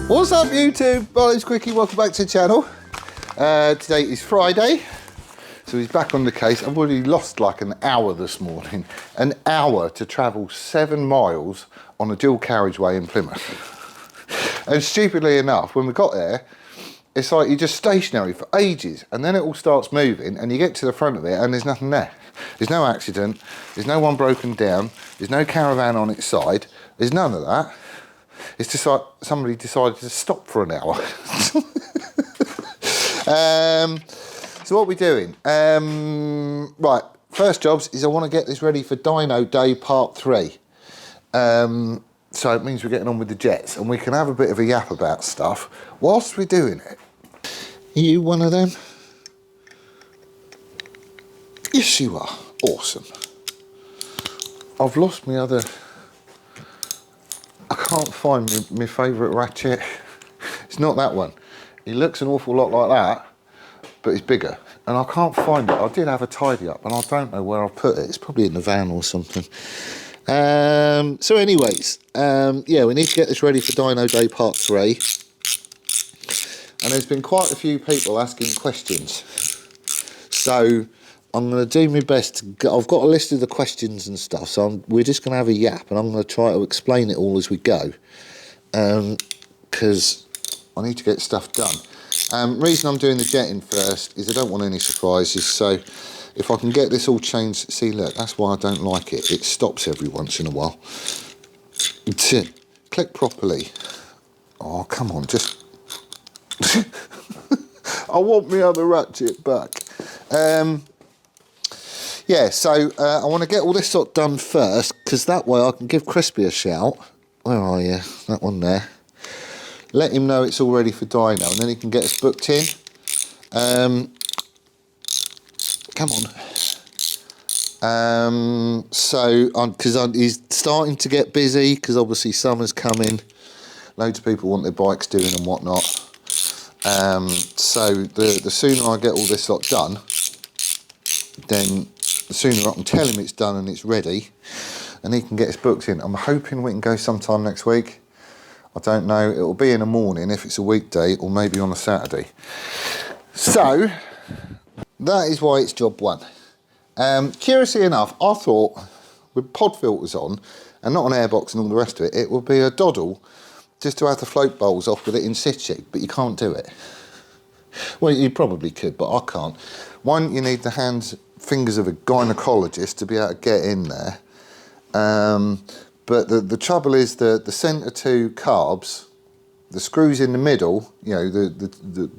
What's up YouTube? My name's Quickie, welcome back to the channel. Today is Friday, so he's back on the case. I've already lost like an hour this morning. An hour to travel 7 miles on a dual carriageway in Plymouth. And stupidly enough, when we got there, it's like you're just stationary for ages, and then it all starts moving and you get to the front of it and there's nothing there. There's no accident, there's no one broken down, there's no caravan on its side, there's none of that. It's just like somebody decided to stop for an hour. So what are we doing? Right, first jobs is I want to get this ready for Dyno Day Part 3. So it means we're getting on with the jets and we can have a bit of a yap about stuff whilst we're doing it. Are you one of them? Yes, you are. Awesome. I've lost my other... I can't find my favourite ratchet. It's not that one. He looks an awful lot like that, but it's bigger. And I can't find it. I did have a tidy up and I don't know where I've put it. It's probably in the van or something. So anyways, yeah, we need to get this ready for Dyno Day Part 3. And there's been quite a few people asking questions. So I'm going to do my best. I've got a list of the questions and stuff, so we're just going to have a yap, and I'm going to try to explain it all as we go, because I need to get stuff done. Reason I'm doing the jetting first is I don't want any surprises, so if I can get this all changed, see look, that's why I don't like it. It stops every once in a while. Click properly. Oh, come on, just... I want my other ratchet back. Yeah, so I want to get all this sort done first, because that way I can give Crispy a shout. Where are you? That one there. Let him know it's all ready for Dyno, and then he can get us booked in. Come on. Because he's starting to get busy, because obviously summer's coming. Loads of people want their bikes doing and whatnot. So the sooner I get all this lot done, then the sooner I can tell him it's done and it's ready, and he can get us booked in. I'm hoping we can go sometime next week. I don't know, it'll be in the morning if it's a weekday, or maybe on a Saturday. So, that is why it's job 1. Curiously enough, I thought with pod filters on, and not an airbox and all the rest of it, it would be a doddle just to have the float bowls off with it in situ, but you can't do it. Well, you probably could, but I can't. One, you need the fingers of a gynecologist to be able to get in there. But the trouble is the centre 2 carbs, the screws in the middle, you know, the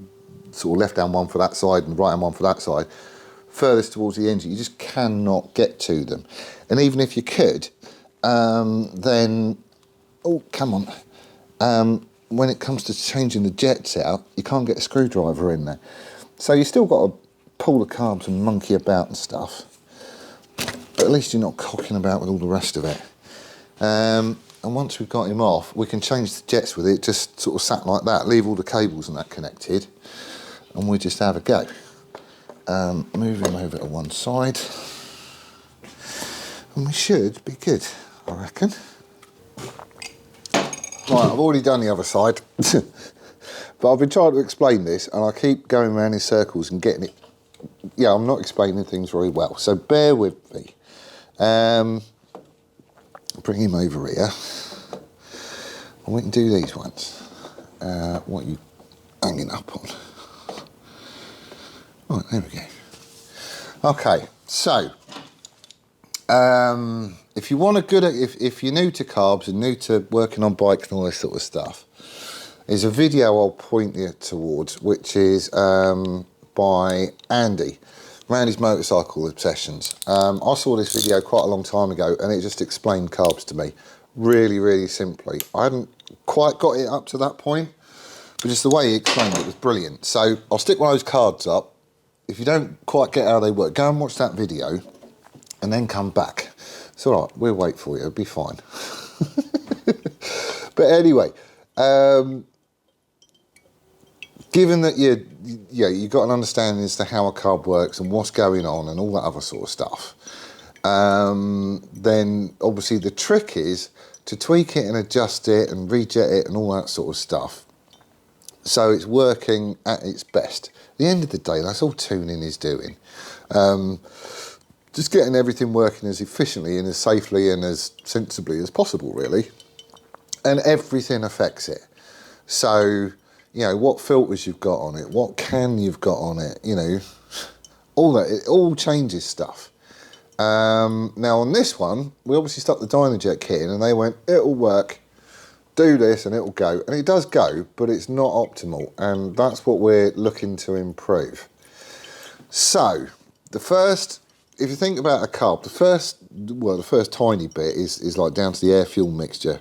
sort of left-hand one for that side and the right-hand one for that side, furthest towards the engine, you just cannot get to them. And even if you could, then, oh, come on, when it comes to changing the jets out, you can't get a screwdriver in there. So you still got to pull the carbs and monkey about and stuff. But at least you're not cocking about with all the rest of it. And once we've got him off, we can change the jets with it, just sort of sat like that, leave all the cables and that connected, and we just have a go. Move him over to one side, and we should be good, I reckon. Right, I've already done the other side, but I've been trying to explain this, and I keep going around in circles and getting it. Yeah, I'm not explaining things very well, so bear with me. Bring him over here, and we can do these ones. What are you hanging up on? Right, there we go. Okay, so if you want a good, if you're new to carbs and new to working on bikes and all this sort of stuff, there's a video I'll point you towards, which is by Andy. Randy's Motorcycle Obsessions. I saw this video quite a long time ago and it just explained carbs to me really, really simply. I hadn't quite got it up to that point, but just the way he explained it was brilliant. So I'll stick one of those cards up. If you don't quite get how they work, go and watch that video and then come back. It's all right, we'll wait for you, it'll be fine. But anyway, given that you've got an understanding as to how a carb works and what's going on and all that other sort of stuff, then obviously the trick is to tweak it and adjust it and rejet it and all that sort of stuff So it's working at its best. At the end of the day, that's all tuning is doing. Just getting everything working as efficiently and as safely and as sensibly as possible, really. And everything affects it. So, you know, what filters you've got on it, what can you've got on it, you know, all that, it all changes stuff. Now on this one, we obviously stuck the DynoJet kit in and they went, it'll work, do this and it'll go. And it does go, but it's not optimal. And that's what we're looking to improve. So the first, if you think about a carb, the first tiny bit is like down to the air fuel mixture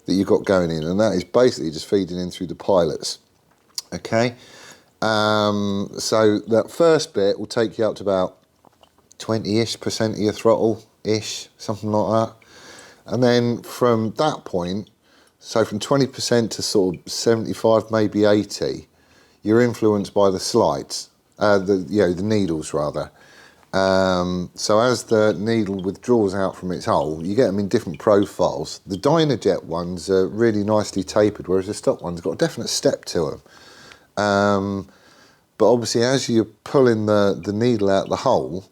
that you've got going in. And that is basically just feeding in through the pilots. Okay. So that first bit will take you up to about 20-ish% of your throttle-ish, something like that. And then from that point, so from 20% to sort of 75, maybe 80, you're influenced by the slides, the needles rather. So as the needle withdraws out from its hole, you get them in different profiles. The DynoJet ones are really nicely tapered, whereas the stock one's got a definite step to them. But obviously as you're pulling the needle out the hole,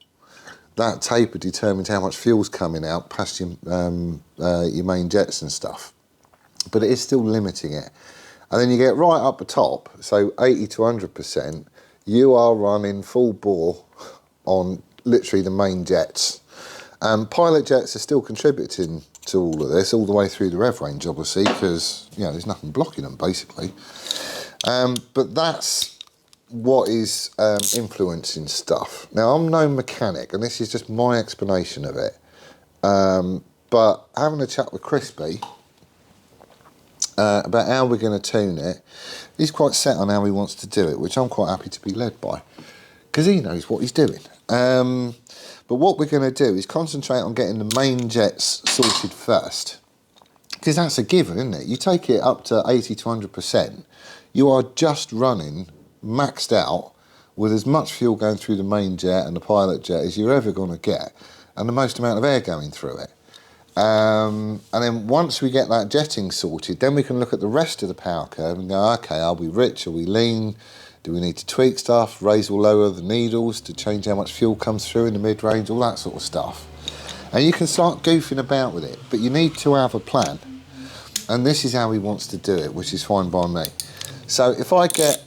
that taper determines how much fuel's coming out past your main jets and stuff. But it is still limiting it. And then you get right up the top, so 80 to 100%, you are running full bore on literally the main jets. Pilot jets are still contributing to all of this, all the way through the rev range, obviously, because, you know, there's nothing blocking them, basically. But that's what is influencing stuff. Now, I'm no mechanic, and this is just my explanation of it. But having a chat with Crispy about how we're going to tune it, he's quite set on how he wants to do it, which I'm quite happy to be led by, because he knows what he's doing. But what we're going to do is concentrate on getting the main jets sorted first, because that's a given, isn't it? You take it up to 80 to 100%, you are just running maxed out with as much fuel going through the main jet and the pilot jet as you're ever going to get, and the most amount of air going through it. And then once we get that jetting sorted, then we can look at the rest of the power curve and go, okay, are we rich, are we lean, do we need to tweak stuff, raise or lower the needles to change how much fuel comes through in the mid-range, all that sort of stuff. And you can start goofing about with it, but you need to have a plan. And this is how he wants to do it, which is fine by me. So if I get,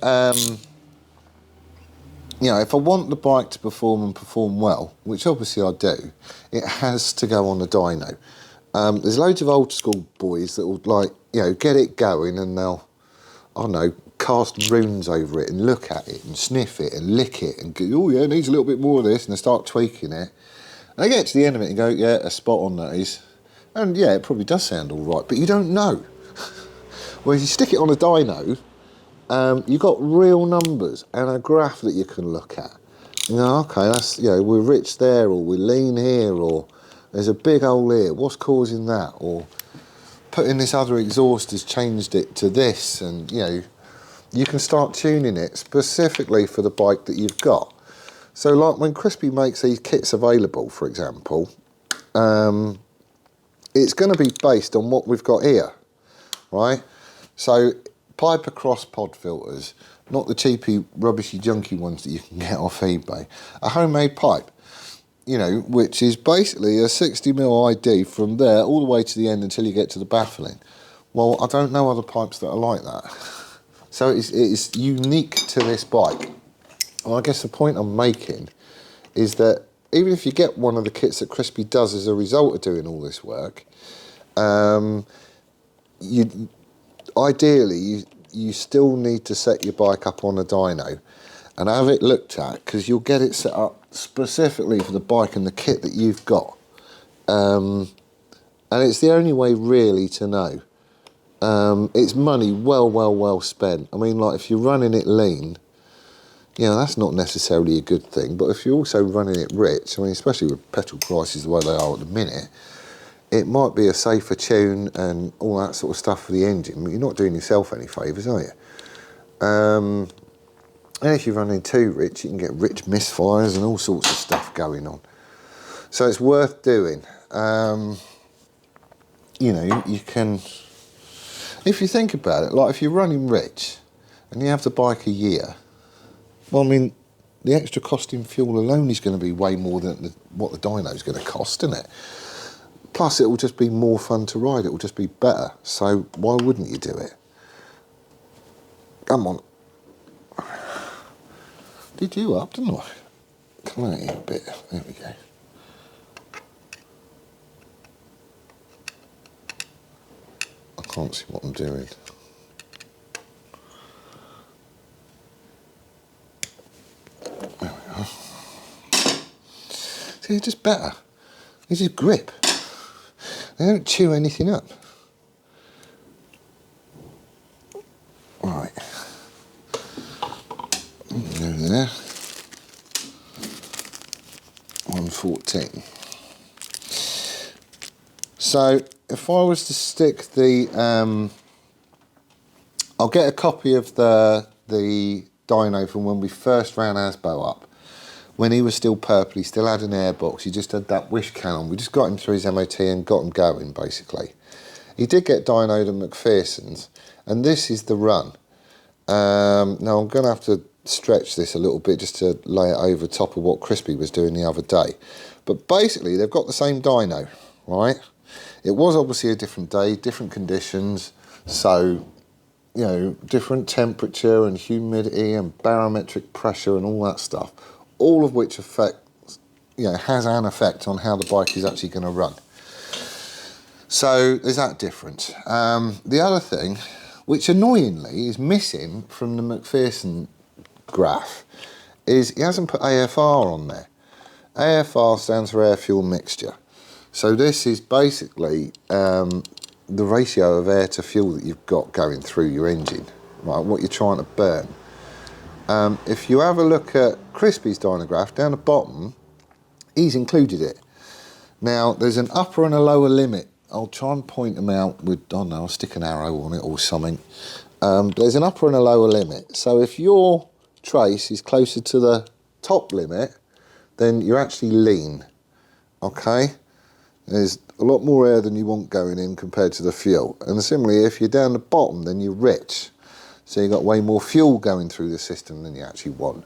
you know, if I want the bike to perform and perform well, which obviously I do, it has to go on the dyno. There's loads of old school boys that will, like, you know, get it going and they'll, I don't know, cast runes over it and look at it and sniff it and lick it and go, oh yeah, it needs a little bit more of this, and they start tweaking it. And they get to the end of it and go, yeah, a spot on that is. And yeah, it probably does sound all right, but you don't know. Whereas you stick it on a dyno, you've got real numbers and a graph that you can look at. You know, okay, that's, you know, we're rich there, or we're lean here, or there's a big hole here, what's causing that? Or putting this other exhaust has changed it to this, and, you know, you can start tuning it specifically for the bike that you've got. So like when Crispy makes these kits available, for example, it's going to be based on what we've got here, right? So pipe across pod filters, not the cheapy, rubbishy, junky ones that you can get off eBay. A homemade pipe, you know, which is basically a 60mm ID from there all the way to the end until you get to the baffling. Well, I don't know other pipes that are like that. So it's unique to this bike. And I guess the point I'm making is that even if you get one of the kits that Crispy does as a result of doing all this work, ideally you still need to set your bike up on a dyno and have it looked at, because you'll get it set up specifically for the bike and the kit that you've got. And it's the only way really to know. It's money well spent. I mean, like, if you're running it lean, you know, that's not necessarily a good thing. But if you're also running it rich, I mean, especially with petrol prices the way they are at the minute, it might be a safer tune and all that sort of stuff for the engine, but you're not doing yourself any favours, are you? And if you're running too rich, you can get rich misfires and all sorts of stuff going on. So it's worth doing. You know, you can, if you think about it, like if you're running rich and you have the bike a year, well, I mean, the extra cost in fuel alone is going to be way more than what the dyno's going to cost, isn't it? Plus, it will just be more fun to ride. It will just be better. So why wouldn't you do it? Come on. Did you up, didn't I? Come out here a bit. There we go. I can't see what I'm doing. There we are. See, it's just better. It's just grip. They don't chew anything up. Right. Go there. 114. So if I was to stick the, I'll get a copy of the dyno from when we first ran ASBO up. When he was still purple, he still had an airbox, he just had that wish cannon. We just got him through his MOT and got him going, basically. He did get dynoed at McPherson's, and this is the run. Now I'm going to have to stretch this a little bit just to lay it over top of what Crispy was doing the other day. But basically, they've got the same dyno, right? It was obviously a different day, different conditions, so, you know, different temperature and humidity and barometric pressure and all that stuff. All of which affects, you know, has an effect on how the bike is actually going to run. So there's that difference. The other thing, which annoyingly is missing from the McPherson graph, is he hasn't put AFR on there. AFR stands for air fuel mixture. So this is basically the ratio of air to fuel that you've got going through your engine, right? What you're trying to burn. If you have a look at Crispy's dynograph, down the bottom, he's included it. Now, there's an upper and a lower limit. I'll try and point them out with, I don't know, I'll stick an arrow on it or something. There's an upper and a lower limit. So if your trace is closer to the top limit, then you're actually lean, okay? There's a lot more air than you want going in compared to the fuel. And similarly, if you're down the bottom, then you're rich. So you've got way more fuel going through the system than you actually want.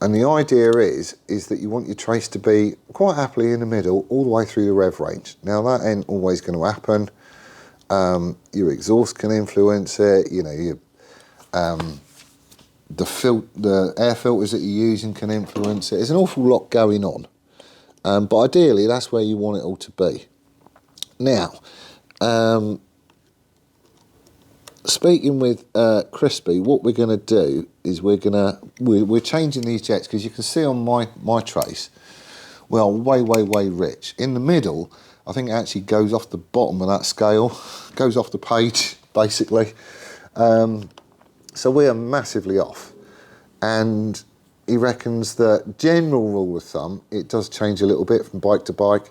And the idea is that you want your trace to be quite happily in the middle all the way through the rev range. Now that ain't always going to happen. Your exhaust can influence it, you know, the air filters that you're using can influence it. There's an awful lot going on. But ideally, that's where you want it all to be. Now, speaking with Crispy, what we're going to do is we're changing these jets, because you can see on my trace, well, way rich. In the middle, I think it actually goes off the bottom of that scale, goes off the page, basically. So we are massively off. And he reckons that general rule of thumb, it does change a little bit from bike to bike,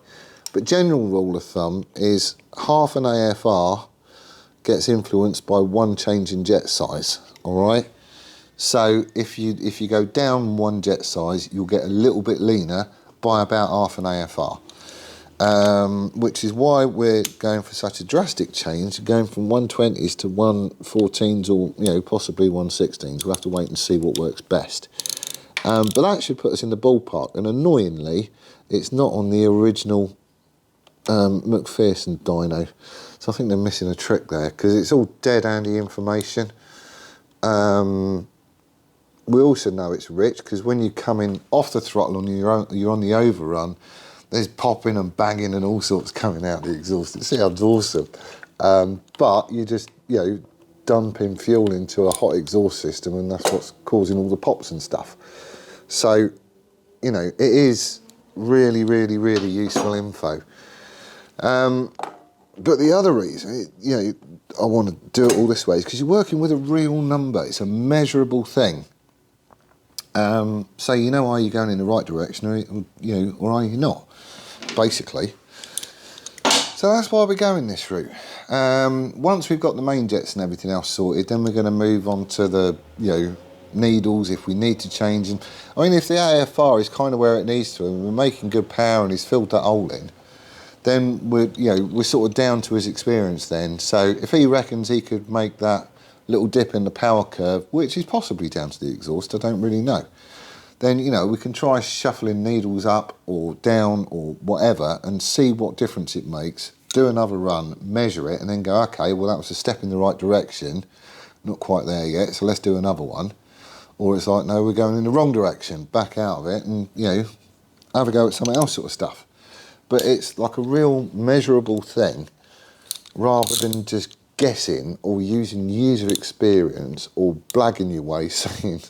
but general rule of thumb is half an AFR gets influenced by one change in jet size, all right? So if you go down one jet size, you'll get a little bit leaner by about half an AFR, which is why we're going for such a drastic change, going from 120s to 114s or, you know, possibly 116s. We'll have to wait and see what works best. But that should put us in the ballpark, and annoyingly, it's not on the original McPherson dyno. So I think they're missing a trick there, because it's all dead handy information. We also know it's rich, because when you come in off the throttle and you're on the overrun, there's popping and banging and all sorts coming out the exhaust. It sounds awesome. But you're just, you know, dumping fuel into a hot exhaust system, and that's what's causing all the pops and stuff. So, you know, it is really useful info. But the other reason, you know, I want to do it all this way is because you're working with a real number. It's a measurable thing. So you know, are you going in the right direction, or, you know, or are you not, basically. So that's why we're going this route. Once we've got the main jets and everything else sorted, then we're going to move on to the, you know, needles if we need to change them. I mean, if the AFR is kind of where it needs to, and we're making good power and he's filled that hole in, then we're sort of down to his experience then. So if he reckons he could make that little dip in the power curve, which is possibly down to the exhaust, I don't really know, then, you know, we can try shuffling needles up or down or whatever and see what difference it makes, do another run, measure it, and then go, okay, well, that was a step in the right direction, not quite there yet, so let's do another one. Or it's like, no, we're going in the wrong direction, back out of it and, you know, have a go at something else sort of stuff. But it's like a real measurable thing rather than just guessing or using years of experience or blagging your way saying,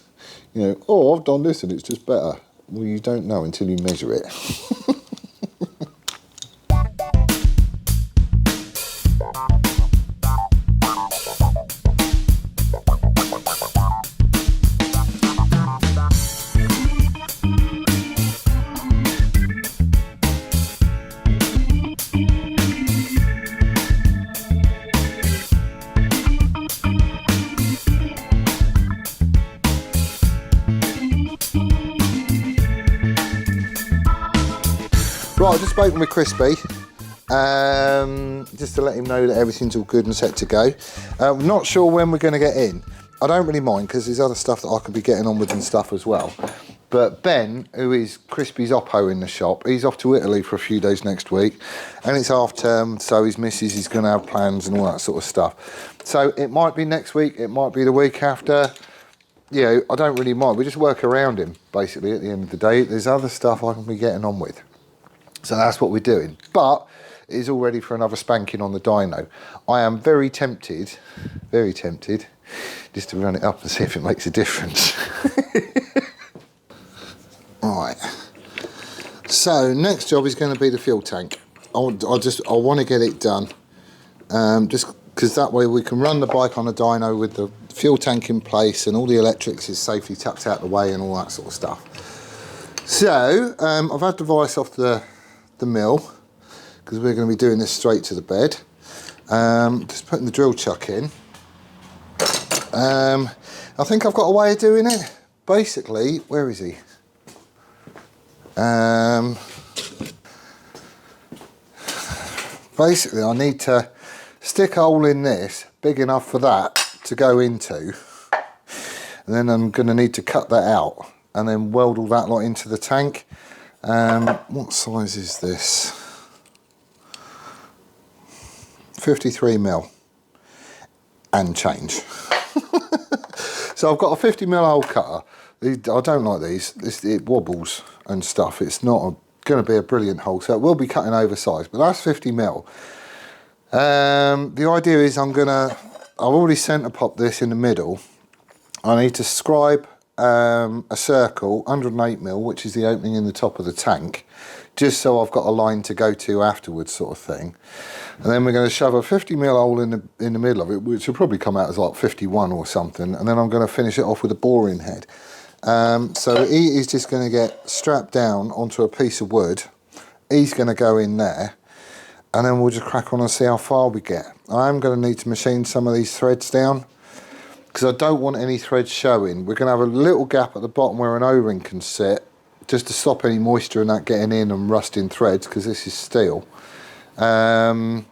you know, oh, I've done this and it's just better. Well, you don't know until you measure it. Right, I've just spoken with Crispy, just to let him know that everything's all good and set to go. I'm not sure when we're going to get in. I don't really mind because there's other stuff that I could be getting on with and stuff as well. But Ben, who is Crispy's oppo in the shop, he's off to Italy for a few days next week, and it's half term, so his missus is going to have plans and all that sort of stuff. So it might be next week, it might be the week after. You know, I don't really mind. We just work around him, basically, at the end of the day. There's other stuff I can be getting on with. So that's what we're doing. But it is all ready for another spanking on the dyno. I am very tempted, just to run it up and see if it makes a difference. Right. So next job is going to be the fuel tank. I want to get it done, just because that way we can run the bike on a dyno with the fuel tank in place and all the electrics is safely tucked out the way and all that sort of stuff. So I've had the vice off the mill because we're going to be doing this straight to the bed. Just putting the drill chuck in. I think I've got a way of doing it. Basically, where is he? Basically, I need to stick a hole in this big enough for that to go into, and then I'm going to need to cut that out and then weld all that lot into the tank. What size is this? 53mm and change. So I've got a 50mm hole cutter. I don't like these. It wobbles and stuff. It's not going to be a brilliant hole, so it will be cutting oversized, but that's 50mm. The idea is I've already centre popped this in the middle. I need to scribe a circle, 108mm, which is the opening in the top of the tank, just so I've got a line to go to afterwards, sort of thing. And then we're going to shove a 50mm hole in the middle of it, which will probably come out as like 51 or something, and then I'm going to finish it off with a boring head. So he is just going to get strapped down onto a piece of wood. He's going to go in there, and then we'll just crack on and see how far we get. I am going to need to machine some of these threads down, because I don't want any threads showing. We're going to have a little gap at the bottom where an O-ring can sit, just to stop any moisture and that getting in and rusting threads, because this is steel. But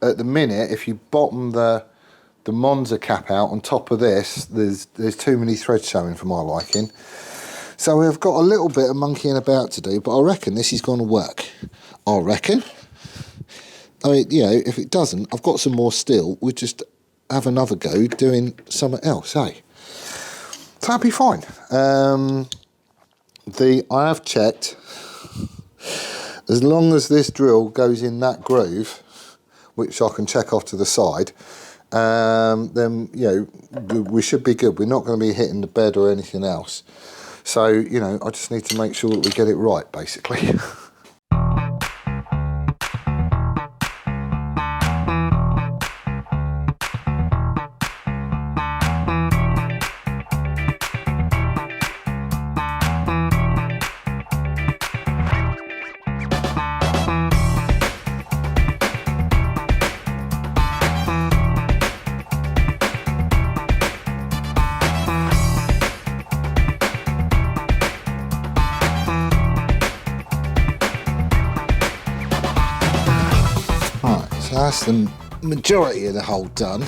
at the minute, if you bottom the Monza cap out on top of this, there's too many threads showing for my liking. So we've got a little bit of monkeying about to do, but I reckon this is going to work. I reckon. I mean, you know, if it doesn't, I've got some more steel. We'll just have another go doing something else, eh? So that'll be fine. I have checked. As long as this drill goes in that groove, which I can check off to the side, then, you know, we should be good. We're not going to be hitting the bed or anything else. So, you know, I just need to make sure that we get it right, basically. That's the majority of the hole done.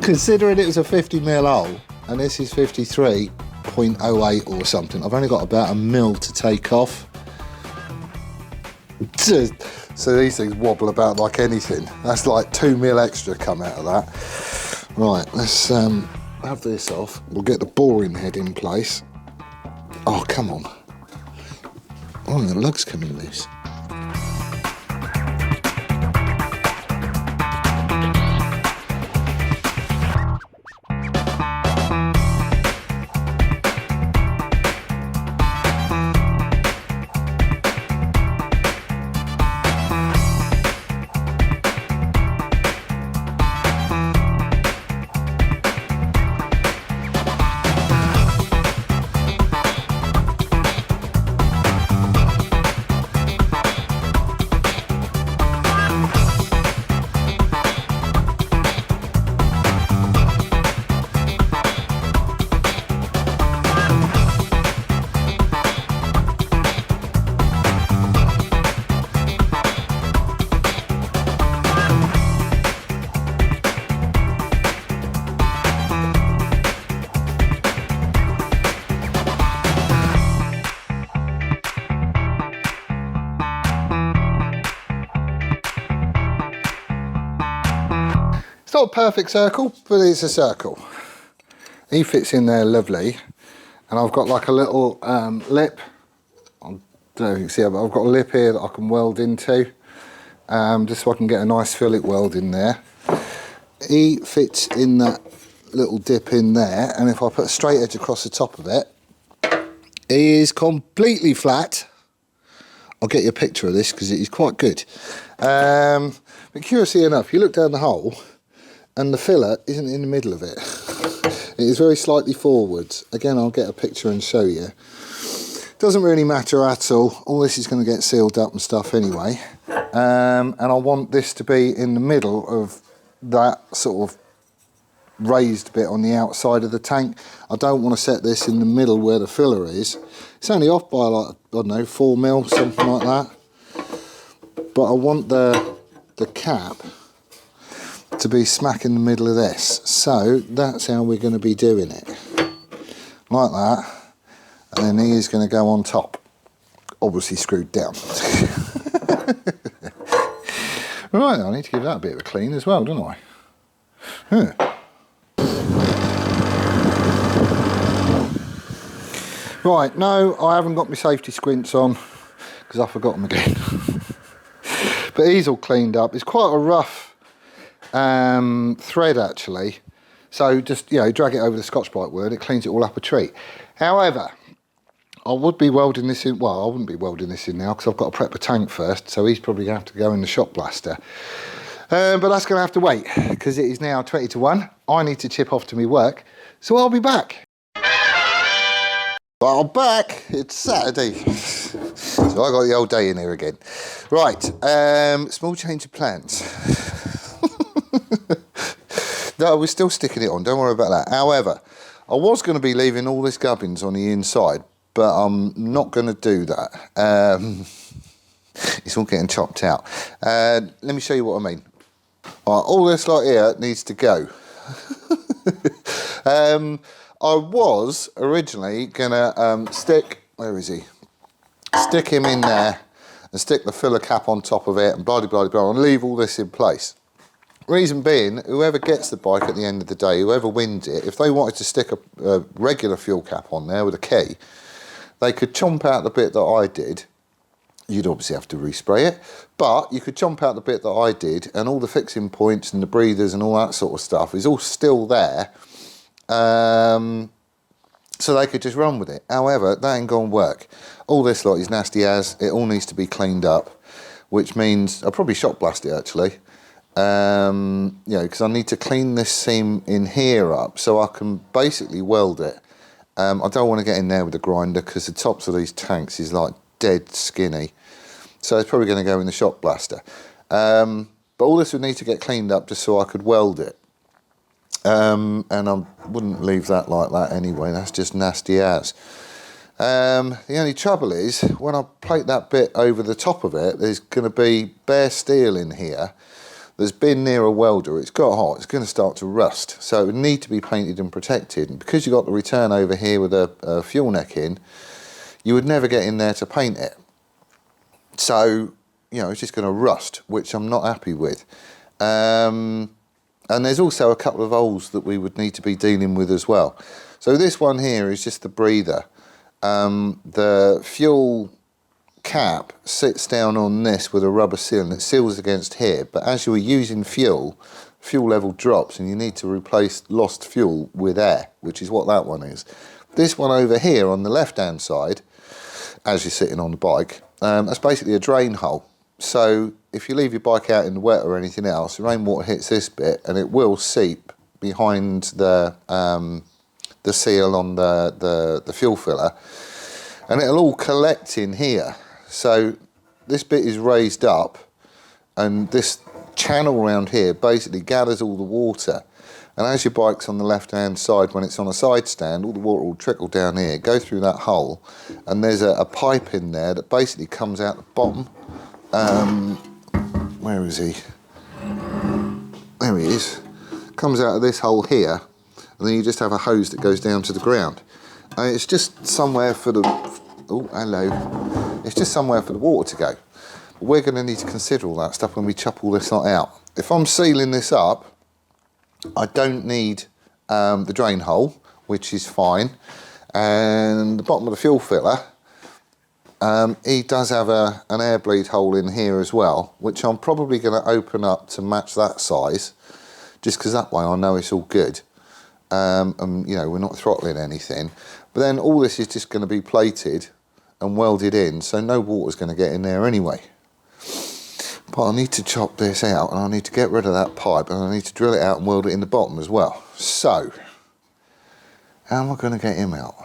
Considering it was a 50mm hole, and this is 53.08 or something, I've only got about 1mm to take off. So these things wobble about like anything. That's like 2mm extra come out of that. Right, let's have this off. We'll get the boring head in place. Oh, come on. Oh, the lug's coming loose. It's not a perfect circle, but it's a circle. He fits in there lovely. And I've got like a little lip. I don't know if you can see it, but I've got a lip here that I can weld into. Just so I can get a nice fillet weld in there. He fits in that little dip in there. And if I put a straight edge across the top of it, he is completely flat. I'll get you a picture of this because it is quite good. But curiously enough, you look down the hole, and the filler isn't in the middle of it. It is very slightly forwards. Again, I'll get a picture and show you. Doesn't really matter at all. All this is going to get sealed up and stuff anyway. And I want this to be in the middle of that sort of raised bit on the outside of the tank. I don't want to set this in the middle where the filler is. It's only off by like, I don't know, 4mm, something like that. But I want the cap to be smack in the middle of this. So that's how we're going to be doing it. Like that. And then he is going to go on top. Obviously screwed down. Right, I need to give that a bit of a clean as well, don't I? Huh. Right, no, I haven't got my safety squints on because I forgot them again. But he's all cleaned up. It's quite a rough thread actually, so just, you know, drag it over the Scotch Brite word, it cleans it all up a treat. However, I would be welding this in, well, I wouldn't be welding this in now because I've got to prep the tank first, so he's probably going to have to go in the shop blaster. But that's going to have to wait because it is now 20 to 1. I need to chip off to my work, so I'll be back. I'm back, it's Saturday. So I got the old day in here again. Right, small change of plans. No, we're still sticking it on, don't worry about that. However, I was going to be leaving all this gubbins on the inside, but I'm not going to do that. It's all getting chopped out. Let me show you what I mean. Right, all this lot here needs to go. I was originally going to stick, where is he? Stick him in there and stick the filler cap on top of it and blah, blah, blah, and leave all this in place. Reason being, whoever gets the bike at the end of the day, whoever wins it, if they wanted to stick a regular fuel cap on there with a key, they could chomp out the bit that I did. You'd obviously have to respray it, but you could chomp out the bit that I did, and all the fixing points and the breathers and all that sort of stuff is all still there. So they could just run with it. However, that ain't gonna work. All this lot is nasty as, it all needs to be cleaned up, which means I'll probably shot blast it actually. You know, because I need to clean this seam in here up so I can basically weld it. I don't want to get in there with a grinder because the tops of these tanks is like dead skinny. So it's probably going to go in the shot blaster. But all this would need to get cleaned up just so I could weld it. And I wouldn't leave that like that anyway, that's just nasty as. The only trouble is, when I plate that bit over the top of it, there's going to be bare steel in here that's been near a welder, it's got hot, it's going to start to rust. So it would need to be painted and protected. And because you've got the return over here with a fuel neck in, you would never get in there to paint it. So, you know, it's just going to rust, which I'm not happy with. And there's also a couple of holes that we would need to be dealing with as well. So this one here is just the breather. The fuel cap sits down on this with a rubber seal and it seals against here, but as you are using fuel level drops and you need to replace lost fuel with air, which is what that one is. This one over here on the left hand side, as you're sitting on the bike, that's basically a drain hole. So if you leave your bike out in the wet or anything else, the rainwater hits this bit and it will seep behind the seal on the fuel filler, and it'll all collect in here. So this bit is raised up and this channel around here basically gathers all the water, and as your bike's on the left hand side, when it's on a side stand, all the water will trickle down here, go through that hole, and there's a pipe in there that basically comes out the bottom. Where is he? There he is. Comes out of this hole here, and then you just have a hose that goes down to the ground. And it's just somewhere for the... Oh, hello. It's just somewhere for the water to go. But we're going to need to consider all that stuff when we chop all this lot out. If I'm sealing this up, I don't need the drain hole, which is fine. And the bottom of the fuel filler, he does have an air bleed hole in here as well, which I'm probably going to open up to match that size, just because that way I know it's all good. And you know, we're not throttling anything. But then all this is just going to be plated and welded in, so no water's going to get in there anyway. But I need to chop this out, and I need to get rid of that pipe, and I need to drill it out and weld it in the bottom as well. So, how am I going to get him out?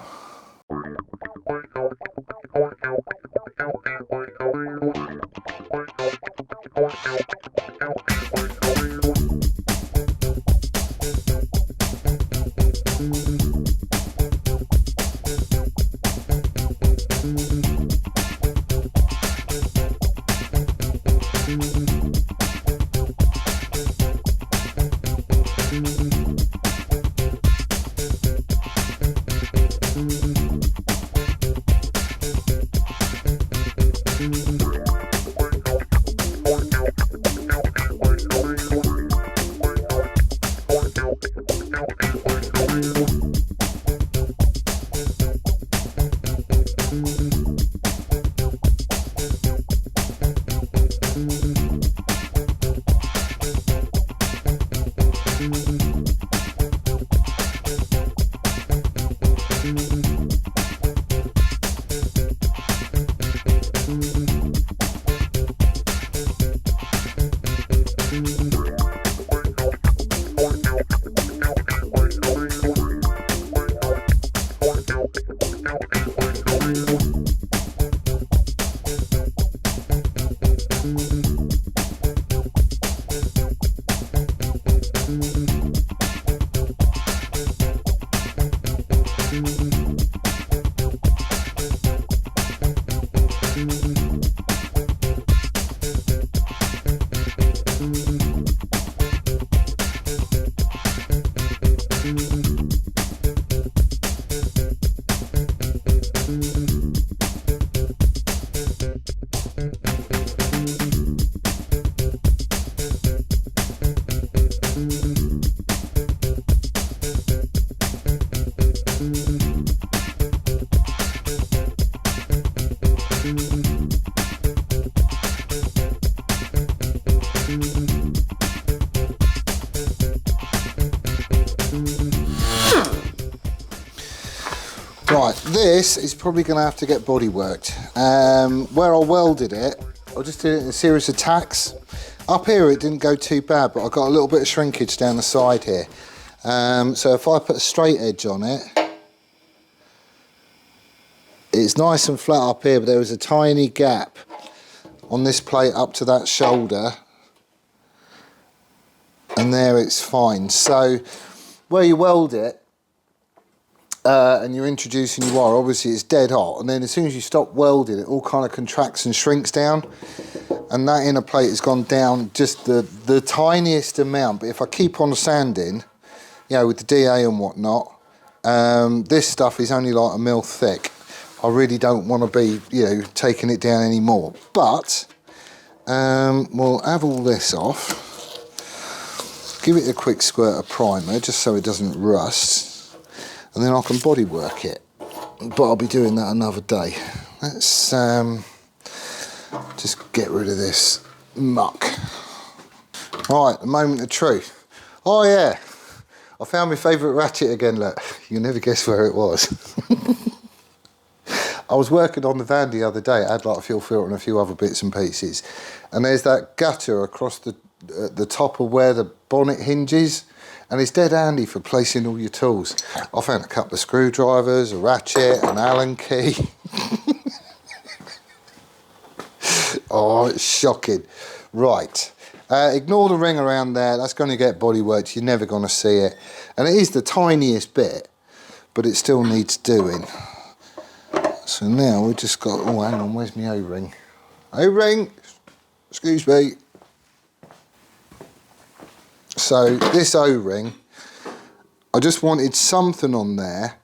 Right, this is probably going to have to get body worked. Where I welded it, I just did it in a series of tacks. Up here it didn't go too bad, but I got a little bit of shrinkage down the side here. So if I put a straight edge on it, it's nice and flat up here, but there was a tiny gap on this plate up to that shoulder, and there it's fine. So where you weld it, and you're introducing your wire, obviously it's dead hot, and then as soon as you stop welding it all kind of contracts and shrinks down, and that inner plate has gone down just the tiniest amount. But if I keep on sanding, you know, with the DA and whatnot, this stuff is only like 1 mil thick. I really don't want to be, you know, taking it down anymore. But we'll have all this off, give it a quick squirt of primer just so it doesn't rust, and then I can body work it. But I'll be doing that another day. Let's just get rid of this muck. Right, the moment of truth. Oh yeah, I found my favourite ratchet again, look. You'll never guess where it was. I was working on the van the other day. It had like a fuel filter and a few other bits and pieces. And there's that gutter across the top of where the bonnet hinges. And it's dead handy for placing all your tools. I found a couple of screwdrivers, a ratchet, an Allen key. Oh, it's shocking. Right. Ignore the ring around there. That's going to get body worked. You're never going to see it. And it is the tiniest bit, but it still needs doing. So now we've just got, oh hang on, where's my O-ring? O-ring, excuse me. So this O-ring, I just wanted something on there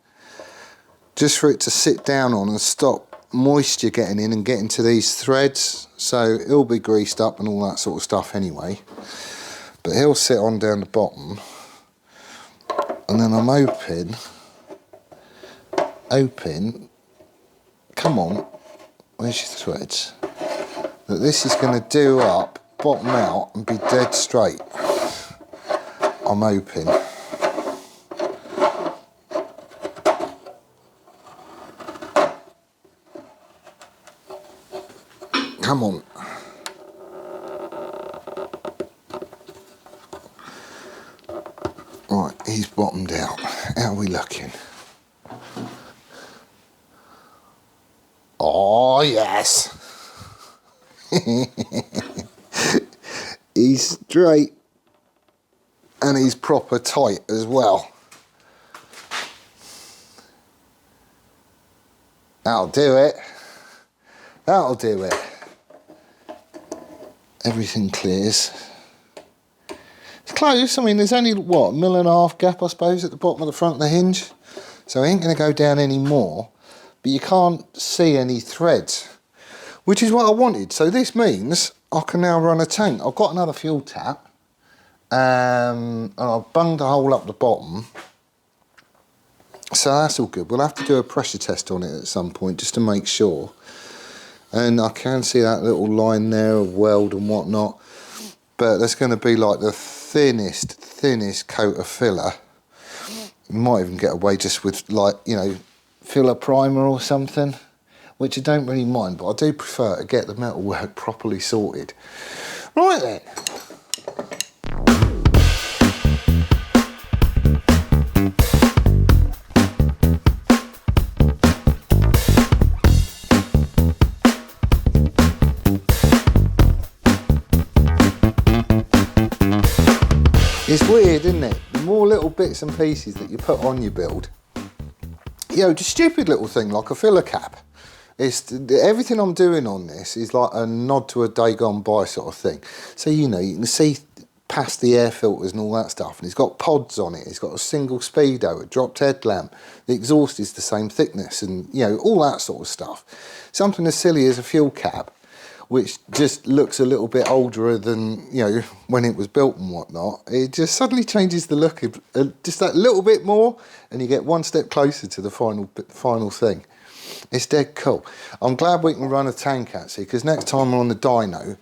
just for it to sit down on and stop moisture getting in and getting to these threads. So it'll be greased up and all that sort of stuff anyway. But he'll sit on down the bottom. And then I'm hoping, come on, where's your threads? That this is going to do up, bottom out and be dead straight. I'm hoping. Come on. Right, he's bottomed out. How are we looking? Oh, yes. He's straight and he's proper tight as well. That'll do it. That'll do it. Everything clears. It's close. I mean, there's only, what, 1.5 mil gap, I suppose, at the bottom of the front of the hinge. So it ain't going to go down any more. But you can't see any threads, which is what I wanted. So this means I can now run a tank. I've got another fuel tap, and I've bunged a hole up the bottom. So that's all good. We'll have to do a pressure test on it at some point just to make sure. And I can see that little line there of weld and whatnot. But that's going to be like the thinnest coat of filler. You might even get away just with, like, you know, filler primer or something, which I don't really mind, but I do prefer to get the metal work properly sorted. Right then. It's weird, isn't it? The more little bits and pieces that you put on your build, you know, just stupid little thing like a filler cap. It's everything I'm doing on this is like a nod to a day gone by sort of thing. So, you know, you can see past the air filters and all that stuff, and it's got pods on it. It's got a single speedo, a dropped headlamp. The exhaust is the same thickness, and you know, all that sort of stuff. Something as silly as a fuel cap, which just looks a little bit older than, you know, when it was built and whatnot. It just suddenly changes the look just that little bit more, and you get one step closer to the final thing. It's dead cool. I'm glad we can run a tank actually, because next time we're on the dyno,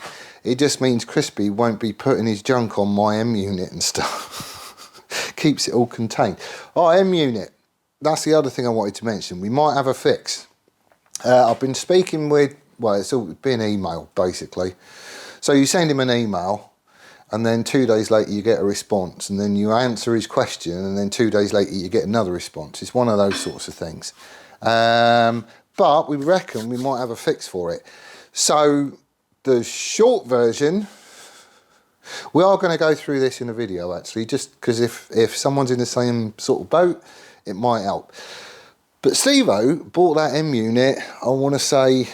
it just means Crispy won't be putting his junk on my M unit and stuff. Keeps it all contained. Oh, M unit. That's the other thing I wanted to mention. We might have a fix. I've been speaking with, well, it's all been email basically. So you send him an email, and then 2 days later you get a response, and then you answer his question, and then 2 days later you get another response. It's one of those sorts of things. But we reckon we might have a fix for it. So the short version, we are going to go through this in a video actually, just because if someone's in the same sort of boat, it might help. But Steve-O bought that M unit, I want to say,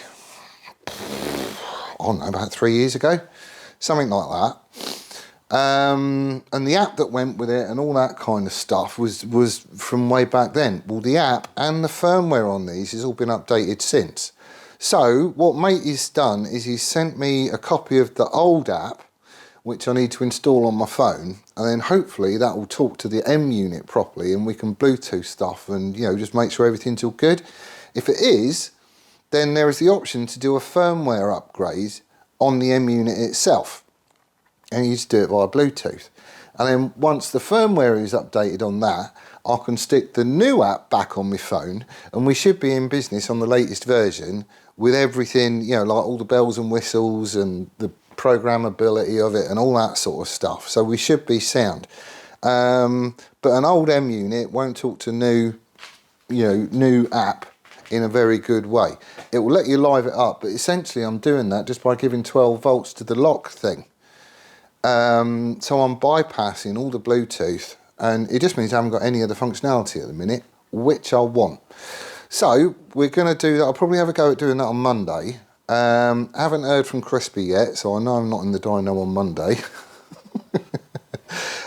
don't know, about 3 years ago, something like that. And the app that went with it and all that kind of stuff was from way back then. Well, the app and the firmware on these has all been updated since. So what mate has done is he's sent me a copy of the old app, which I need to install on my phone, and then hopefully that will talk to the M unit properly and we can Bluetooth stuff and, you know, just make sure everything's all good. If it is, then there is the option to do a firmware upgrade on the M unit itself. And you just do it via Bluetooth. And then once the firmware is updated on that, I can stick the new app back on my phone and we should be in business on the latest version with everything, you know, like all the bells and whistles and the programmability of it and all that sort of stuff. So we should be sound. But an old M unit won't talk to new app in a very good way. It will let you live it up, but essentially I'm doing that just by giving 12 volts to the lock thing. So I'm bypassing all the Bluetooth, and it just means I haven't got any of the functionality at the minute, which I want. So we're going to do that. I'll probably have a go at doing that on Monday. Haven't heard from Crispy yet, so I know I'm not in the dyno on Monday.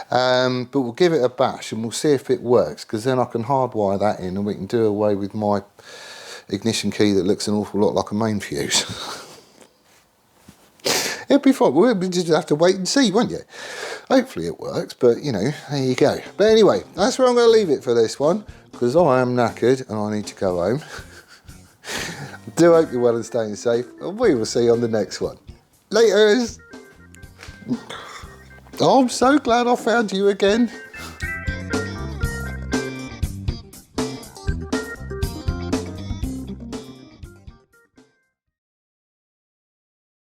But we'll give it a bash and we'll see if it works, because then I can hardwire that in and we can do away with my ignition key that looks an awful lot like a main fuse. It'll be fine. We'll just have to wait and see, won't you? Hopefully it works, but you know, there you go. But anyway, that's where I'm going to leave it for this one, because I am knackered and I need to go home. Do hope you're well and staying safe, and we will see you on the next one. Laters! Oh, I'm so glad I found you again.